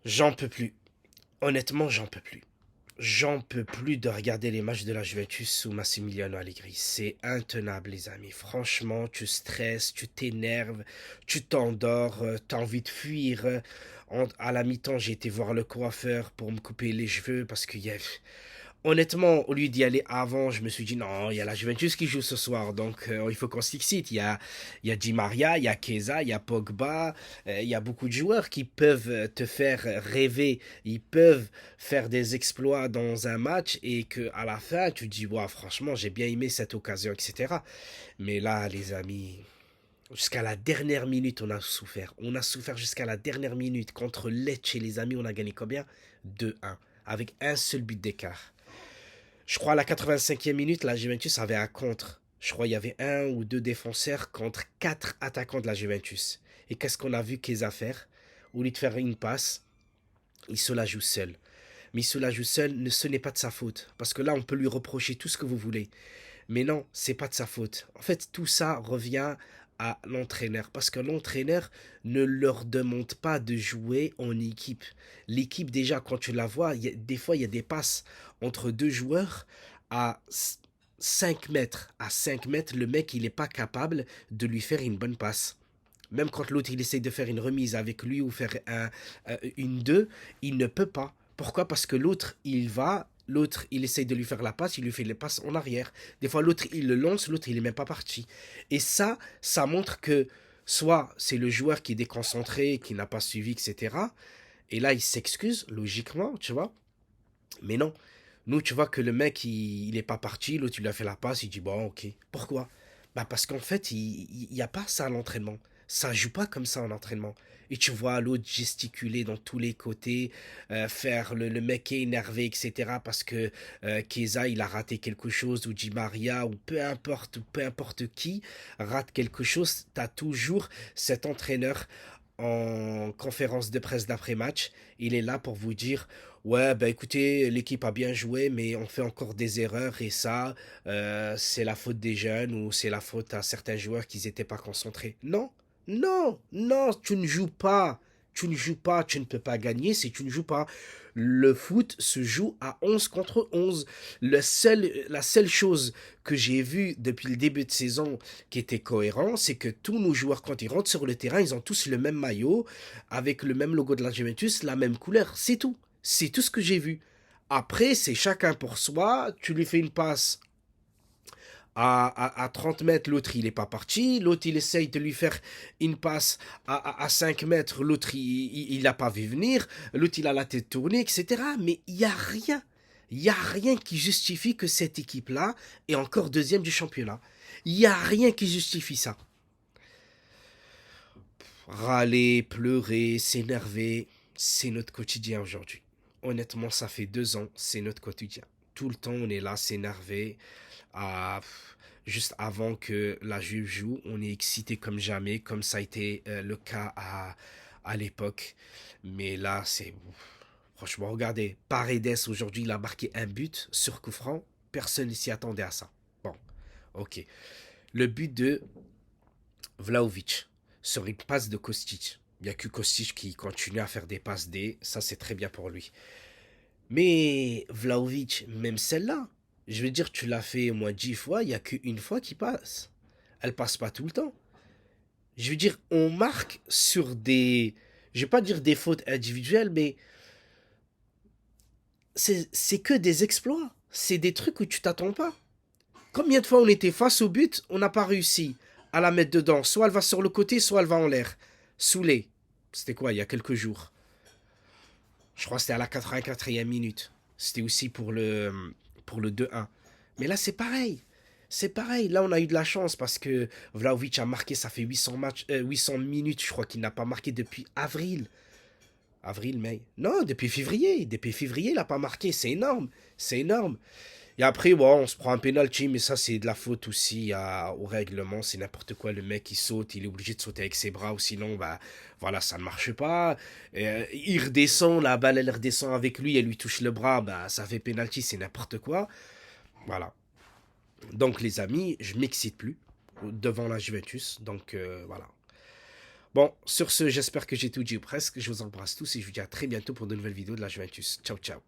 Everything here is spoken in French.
J'en peux plus. Honnêtement, j'en peux plus. J'en peux plus de regarder les matchs de la Juventus sous Massimiliano Allegri. C'est intenable, les amis. Franchement, tu stresses, tu t'énerves, tu t'endors, t'as envie de fuir. À la mi-temps, j'ai été voir le coiffeur pour me couper les cheveux parce qu'il y a... Honnêtement, au lieu d'y aller avant, je me suis dit non, il y a la Juventus qui joue ce soir, donc il faut qu'on s'excite. Il y a Di Maria, il y a Chiesa, il y a Pogba, il y a beaucoup de joueurs qui peuvent te faire rêver, ils peuvent faire des exploits dans un match et que à la fin tu te dis ouais, franchement j'ai bien aimé cette occasion, etc. Mais là, les amis, jusqu'à la dernière minute on a souffert. On a souffert jusqu'à la dernière minute contre Lecce, les amis, on a gagné combien? 2-1 avec un seul but d'écart. Je crois à la 85e minute, la Juventus avait un contre. Je crois qu'il y avait un ou deux défenseurs contre quatre attaquants de la Juventus. Et qu'est-ce qu'on a vu Chiesa faire? Au lieu de faire une passe, il se la joue seul. Mais il se la joue seul, ce n'est pas de sa faute. Parce que là, on peut lui reprocher tout ce que vous voulez. Mais non, c'est pas de sa faute. En fait, tout ça revient à l'entraîneur. Parce que l'entraîneur ne leur demande pas de jouer en équipe. L'équipe, déjà, quand tu la vois, des fois, il y a des passes entre deux joueurs à 5 mètres. À 5 mètres, le mec, il n'est pas capable de lui faire une bonne passe. Même quand l'autre, il essaie de faire une remise avec lui ou faire une 2, il ne peut pas. Pourquoi? Parce que l'autre, il essaye de lui faire la passe, il lui fait les passes en arrière. Des fois, l'autre, il le lance, l'autre, il n'est même pas parti. Et ça montre que soit c'est le joueur qui est déconcentré, qui n'a pas suivi, etc. Et là, il s'excuse, logiquement, tu vois. Mais non. Nous, tu vois que le mec, il est pas parti, l'autre, il lui a fait la passe, il dit, bon, ok. Pourquoi? Bah parce qu'en fait, il y a pas ça à l'entraînement. Ça joue pas comme ça en entraînement. Et tu vois l'autre gesticuler dans tous les côtés, faire le mec qui est énervé, etc. Parce que Chiesa, il a raté quelque chose, ou Di Maria, ou peu importe qui rate quelque chose, t'as toujours cet entraîneur en conférence de presse d'après-match. Il est là pour vous dire ouais, bah écoutez, l'équipe a bien joué, mais on fait encore des erreurs et ça, c'est la faute des jeunes ou c'est la faute à certains joueurs qui n'étaient pas concentrés. Non, non, non, tu ne joues pas. Tu ne joues pas, tu ne peux pas gagner si tu ne joues pas. Le foot se joue à 11 contre 11. La seule chose que j'ai vue depuis le début de saison qui était cohérent, c'est que tous nos joueurs, quand ils rentrent sur le terrain, ils ont tous le même maillot, avec le même logo de la Juventus, la même couleur. C'est tout. C'est tout ce que j'ai vu. Après, c'est chacun pour soi. Tu lui fais une passe à 30 mètres, l'autre il n'est pas parti. L'autre il essaye de lui faire une passe à 5 mètres, l'autre il n'a pas vu venir. L'autre il a la tête tournée, etc. Mais il n'y a rien. Il n'y a rien qui justifie que cette équipe-là est encore deuxième du championnat. Il n'y a rien qui justifie ça. Râler, pleurer, s'énerver, c'est notre quotidien aujourd'hui. Honnêtement, ça fait 2 ans, c'est notre quotidien. Tout le temps, on est là, s'énerver. À, juste avant que la Juve joue, on est excité comme jamais, comme ça a été le cas à l'époque. Mais là, c'est... Franchement, regardez, Paredes, aujourd'hui, il a marqué un but sur coup franc. Personne ne s'y attendait à ça. Bon, ok. Le but de Vlaovic sur une passe de Kostic. Il n'y a que Kostic qui continue à faire des passes D. Ça, c'est très bien pour lui. Mais Vlaovic, même celle-là, je veux dire, tu l'as fait au moins 10 fois, il n'y a qu'une fois qui passe. Elle passe pas tout le temps. Je veux dire, on marque sur des... Je vais pas dire des fautes individuelles, mais c'est que des exploits. C'est des trucs où tu t'attends pas. Combien de fois on était face au but, on n'a pas réussi à la mettre dedans. Soit elle va sur le côté, soit elle va en l'air. Soulé. C'était quoi, il y a quelques jours. Je crois que c'était à la 84e minute. C'était aussi pour le 2-1. Mais là, c'est pareil. C'est pareil. Là, on a eu de la chance parce que Vlaovic a marqué, ça fait 800 minutes, je crois qu'il n'a pas marqué depuis avril. Avril, mai. Non, depuis février. Depuis février, il n'a pas marqué. C'est énorme. C'est énorme. Et après, bon, on se prend un penalty, mais ça, c'est de la faute aussi au règlement. C'est n'importe quoi. Le mec, il saute, il est obligé de sauter avec ses bras, ou sinon, bah, voilà, ça ne marche pas. Il redescend, la balle, elle redescend avec lui, elle lui touche le bras, bah, ça fait penalty, c'est n'importe quoi. Voilà. Donc, les amis, je m'excite plus devant la Juventus. Donc, voilà. Bon, sur ce, j'espère que j'ai tout dit ou presque. Je vous embrasse tous et je vous dis à très bientôt pour de nouvelles vidéos de la Juventus. Ciao, ciao.